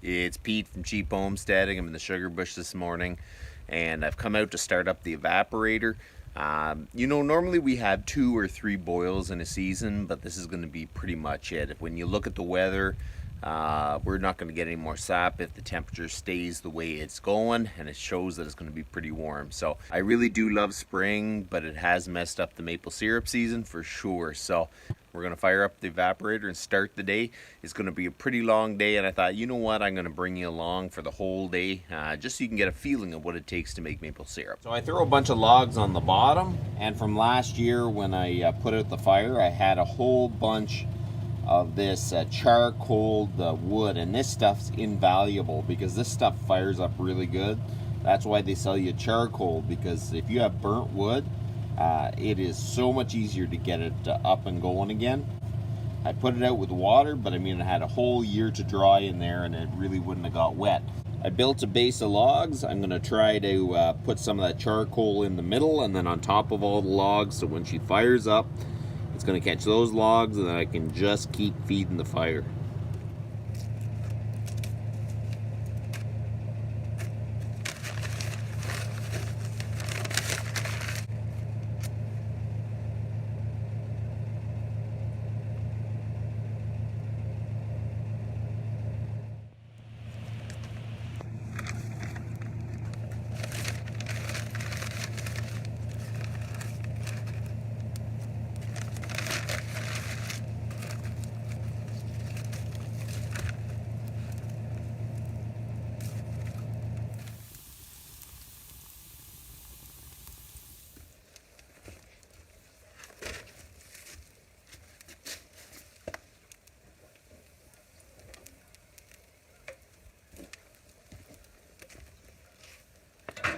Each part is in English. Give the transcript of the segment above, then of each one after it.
It's Pete from Cheap Homesteading. I'm in the sugar bush this morning, and I've come out to start up the evaporator. Normally we have 2 or 3 boils in a season, but this is going to be pretty much it. When you look at the weather, we're not going to get any more sap if the temperature stays the way it's going, and it shows that it's going to be pretty warm. So I really do love spring, but it has messed up the maple syrup season for sure. So we're going to fire up the evaporator and start the day. It's going to be a pretty long day, and I thought, you know what, I'm going to bring you along for the whole day, just so you can get a feeling of what it takes to make maple syrup. So I throw a bunch of logs on the bottom, and from last year when I put out the fire, I had a whole bunch of this charcoal wood, and this stuff's invaluable because this stuff fires up really good. That's why they sell you charcoal, because if you have burnt wood, it is so much easier to get it up and going again. I put it out with water, but I mean, it had a whole year to dry in there, and it really wouldn't have got wet. I built a base of logs. I'm going to try to put some of that charcoal in the middle and then on top of all the logs, so when she fires up, it's going to catch those logs, and then I can just keep feeding the fire.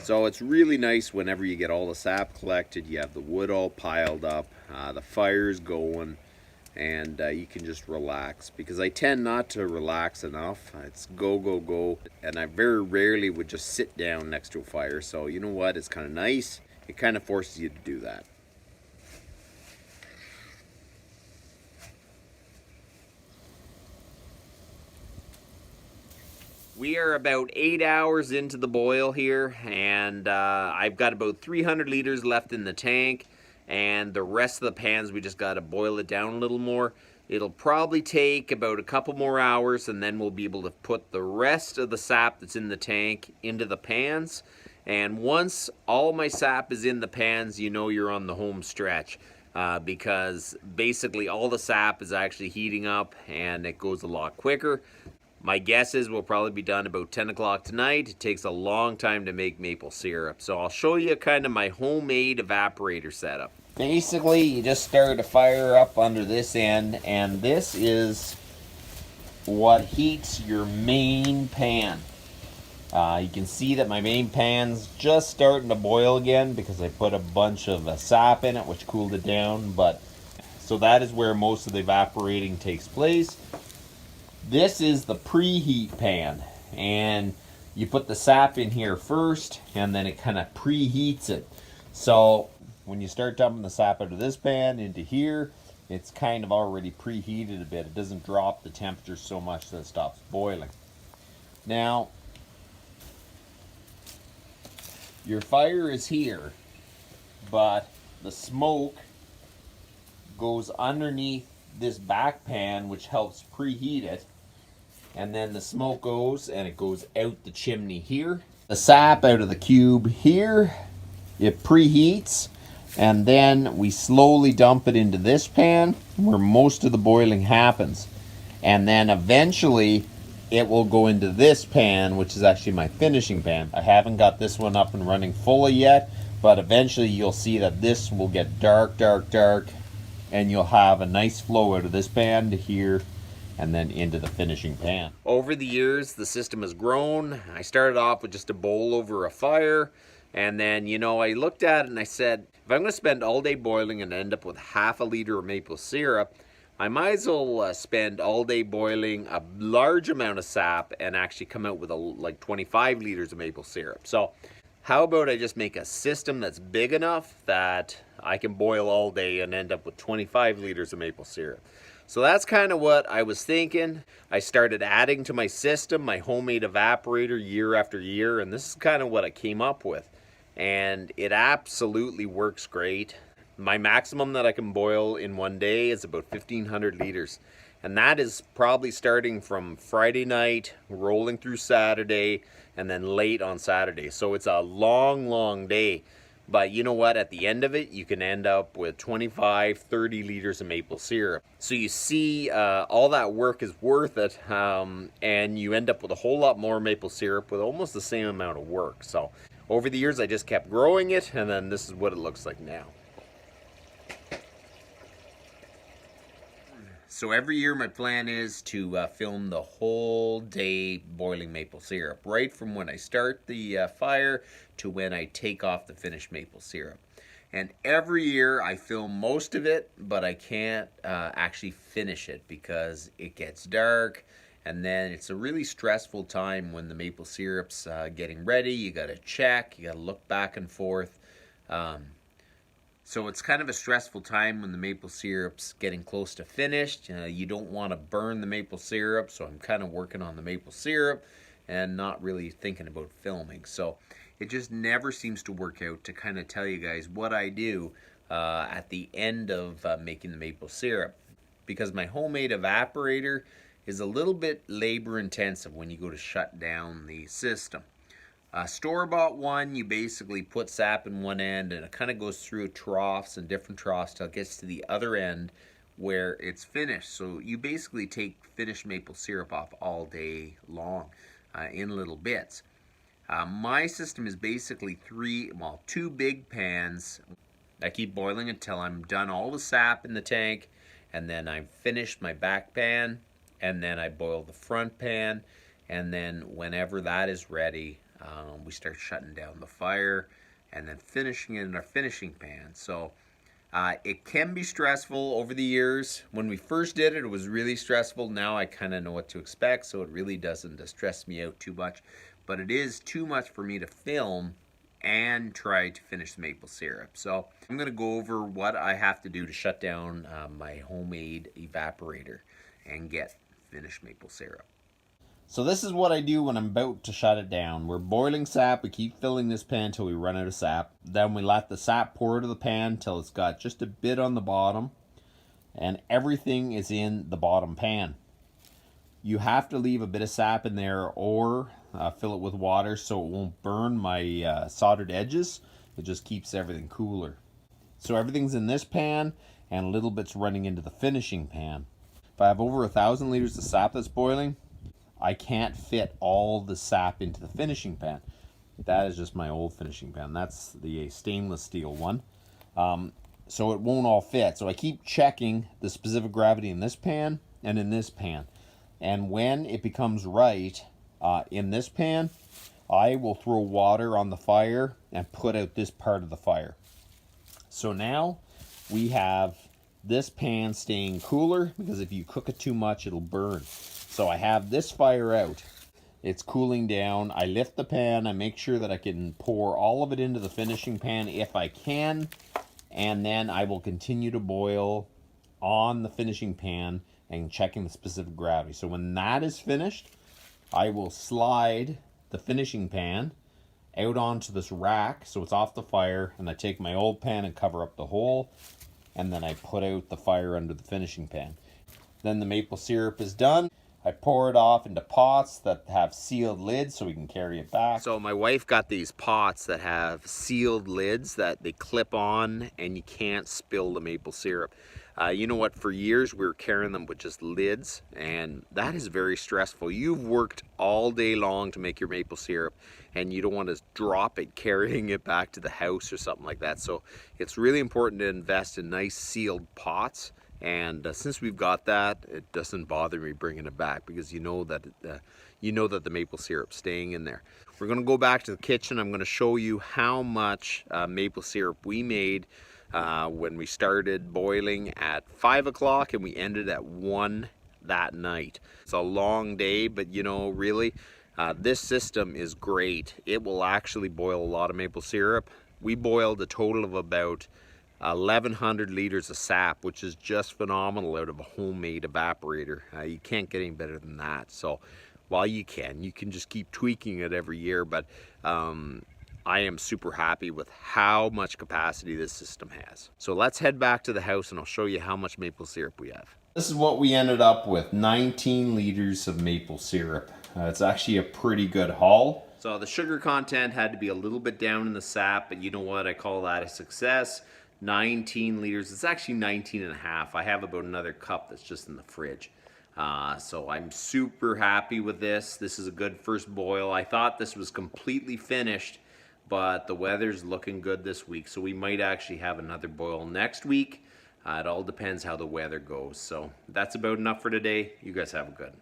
So it's really nice whenever you get all the sap collected, you have the wood all piled up, the fire's going, and you can just relax. Because I tend not to relax enough. It's go, go, go. And I very rarely would just sit down next to a fire. So you know what? It's kind of nice. It kind of forces you to do that. We are about 8 hours into the boil here, and I've got about 300 liters left in the tank, and the rest of the pans we just got to boil it down a little more. It'll probably take about a couple more hours, and then we'll be able to put the rest of the sap that's in the tank into the pans. And once all my sap is in the pans, you know you're on the home stretch, because basically all the sap is actually heating up, and it goes a lot quicker. My guess is we'll probably be done about 10 o'clock tonight. It takes a long time to make maple syrup. So I'll show you kind of my homemade evaporator setup. Basically, you just start a fire up under this end, and this is what heats your main pan. You can see that my main pan's just starting to boil again because I put a bunch of sap in it, which cooled it down. So that is where most of the evaporating takes place. This is the preheat pan, and you put the sap in here first, and then it kind of preheats it. So when you start dumping the sap out of this pan into here, it's kind of already preheated a bit. It doesn't drop the temperature so much that it stops boiling. Now, your fire is here, but the smoke goes underneath this back pan, which helps preheat it. And then the smoke goes, and it goes out the chimney here. The sap out of the cube here, it preheats, and then we slowly dump it into this pan where most of the boiling happens. And then eventually it will go into this pan, which is actually my finishing pan. I haven't got this one up and running fully yet, but eventually you'll see that this will get dark, dark, dark, and you'll have a nice flow out of this pan to here, and then into the finishing pan. Over the years, the system has grown. I started off with just a bowl over a fire, and then, you know, I looked at it and I said, if I'm going to spend all day boiling and end up with half a liter of maple syrup, I might as well spend all day boiling a large amount of sap and actually come out with like 25 liters of maple syrup. So how about I just make a system that's big enough that I can boil all day and end up with 25 liters of maple syrup. So that's kind of what I was thinking. I started adding to my system, my homemade evaporator, year after year, and this is kind of what I came up with. And it absolutely works great. My maximum that I can boil in one day is about 1,500 liters. And that is probably starting from Friday night, rolling through Saturday, and then late on Saturday. So it's a long, long day. But you know what? At the end of it, you can end up with 25, 30 liters of maple syrup. So you see, all that work is worth it, and you end up with a whole lot more maple syrup with almost the same amount of work. So over the years, I just kept growing it, and then this is what it looks like now. So every year my plan is to film the whole day boiling maple syrup, right from when I start the fire to when I take off the finished maple syrup. And every year I film most of it, but I can't actually finish it because it gets dark, and then it's a really stressful time when the maple syrup's getting ready. You gotta check, you gotta look back and forth. So it's kind of a stressful time when the maple syrup's getting close to finished. You don't want to burn the maple syrup, so I'm kind of working on the maple syrup and not really thinking about filming. So it just never seems to work out to kind of tell you guys what I do at the end of making the maple syrup, because my homemade evaporator is a little bit labor intensive when you go to shut down the system. Store-bought one, you basically put sap in one end and it kind of goes through troughs and different troughs till it gets to the other end where it's finished. So you basically take finished maple syrup off all day long in little bits. My system is basically two big pans. I keep boiling until I'm done all the sap in the tank, and then I've finished my back pan, and then I boil the front pan, and then whenever that is ready, we start shutting down the fire and then finishing it in our finishing pan. So it can be stressful over the years. When we first did it, it was really stressful. Now I kind of know what to expect, so it really doesn't stress me out too much. But it is too much for me to film and try to finish the maple syrup. So I'm going to go over what I have to do to shut down my homemade evaporator and get finished maple syrup. So this is what I do when I'm about to shut it down. We're boiling sap. We keep filling this pan until we run out of sap. Then we let the sap pour into the pan until it's got just a bit on the bottom, and everything is in the bottom pan. You have to leave a bit of sap in there or fill it with water so it won't burn my soldered edges. It just keeps everything cooler. So everything's in this pan and a little bit's running into the finishing pan. If I have over 1,000 liters of sap that's boiling, I can't fit all the sap into the finishing pan. That is just my old finishing pan. That's the stainless steel one. So it won't all fit. So I keep checking the specific gravity in this pan and in this pan. And when it becomes right in this pan, I will throw water on the fire and put out this part of the fire. So now we have this pan staying cooler, because if you cook it too much, it'll burn. So I have this fire out. It's cooling down. I lift the pan. I make sure that I can pour all of it into the finishing pan if I can. And then I will continue to boil on the finishing pan and checking the specific gravity. So when that is finished, I will slide the finishing pan out onto this rack so it's off the fire, and I take my old pan and cover up the hole, and then I put out the fire under the finishing pan. Then the maple syrup is done. I pour it off into pots that have sealed lids so we can carry it back. So my wife got these pots that have sealed lids that they clip on and you can't spill the maple syrup. You know what, for years we were carrying them with just lids, and that is very stressful. You've worked all day long to make your maple syrup and you don't want to drop it carrying it back to the house or something like that. So it's really important to invest in nice sealed pots And since we've got that, it doesn't bother me bringing it back, because you know that the maple syrup's staying in there. We're going to go back to the kitchen. I'm going to show you how much maple syrup we made when we started boiling at 5 o'clock and we ended at 1 that night. It's a long day, but you know, really, this system is great. It will actually boil a lot of maple syrup. We boiled a total of about 1,100 liters of sap, which is just phenomenal out of a homemade evaporator. You can't get any better than that. So while you can just keep tweaking it every year, but I am super happy with how much capacity this system has. So let's head back to the house and I'll show you how much maple syrup we have. This is what we ended up with, 19 liters of maple syrup. It's actually a pretty good haul. So the sugar content had to be a little bit down in the sap, but you know what? I call that a success. 19 liters. It's actually 19 and a half. I have about another cup that's just in the fridge. So I'm super happy with this. This is a good first boil. I thought this was completely finished, but the weather's looking good this week, so we might actually have another boil next week. It all depends how the weather goes. So that's about enough for today. You guys have a good one.